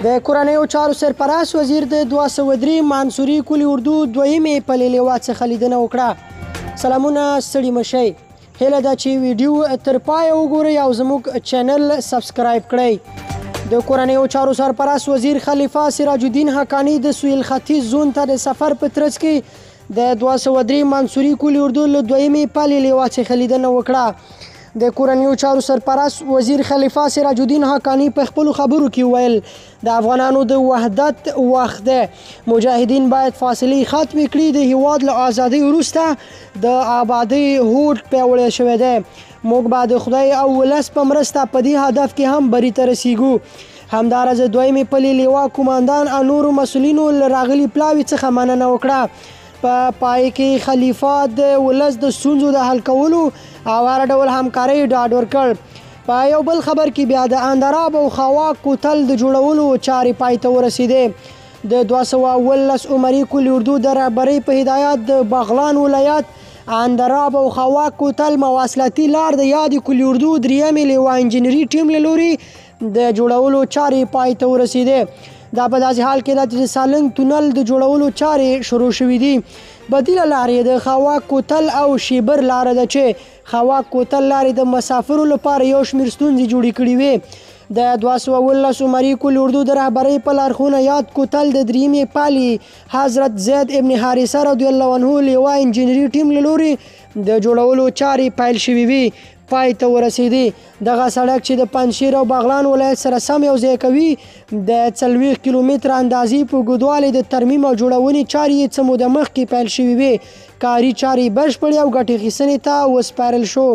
د کورنیو چارو سرپرست وزیر د 203 منصوري کلي اردو دویمې پلې لیواد څخه لیدنه وکړه. سلامونه، ستړي مشئ. هیله ده چې ویډیو تر پایه وګورئ او زموږ چینل سبسکرایب کړئ. د کورنیو چارو سرپرست وزیر خلیفه سراج الدین حقانی د سویل ختیځ زون ته د سفر په ترڅ کې د 203 منصوري کلي اردو له دویمې پلې لیواد څخه لیدنه وکړه. د کورنیو چارو سرپرست وزیر خلیفه سراج الدین حقانی په خپلو خبرو کې ویل د افغانانو د وحدت وخت دی. مجاهدین باید فاصلې ختمې کړي. د هیواد له ازادۍ وروسته د آبادۍ هوډ پیاوړی شوی دی. موږ به د خدای او ولس په مرسته په دې هدف کې هم بري ته رسیږو. همداراز دویمې پلې لیوا کوماندان او نورو مسؤلینو له راغلي پلاوي څخه مننه وکړه. په پای کې خلیفه د ولس د ستونزو د حل کولو او هر ډول همکارۍ ډاډ ورکړ. په یو بل خبر کې بیا د اندراب او خواک کوتل د جوړولو چارې پای ته ورسېدې. د 219 عمري کلي اردو د رهبرۍ په هدایت د بغلان ولایت اندراب او خواک کوتل مواصلاتي لار د یادې کلي اردو درېیمې لیوا انجینري ټیم له لوري د جوړولو چارې پای ته ورسېدې. دا په داسې حال کې ده چې د سالنګ تونل د جوړولو چارې شروع شوي دي. بدیله لارې د خواک کوتل او شیبر لاره ده چې خواک کوتل لارې د مسافرو لپاره یو شمېر ستونزې جوړې کړي وې. د 219 عمري کلي اردو د رهبرۍ په لارښوونه یاد کوتل د درېیمې پالې حضرت زید ابن حارثه رضی الله عنه لیوا انجینري ټیم له لوري د جوړولو چارې پیل شوي وي پای ته ورسېدې. دغه سړک چې د پنجشیر او بغلان ولایت سره سم یو ځای کوي د 40 کیلومتره اندازې په اوږدوالي د ترمیم او جوړونې چارې یې څه موده مخکې پیل شوي وې. کاري چارې بشپړې او ګټې اخیستنې ته وسپارل شو.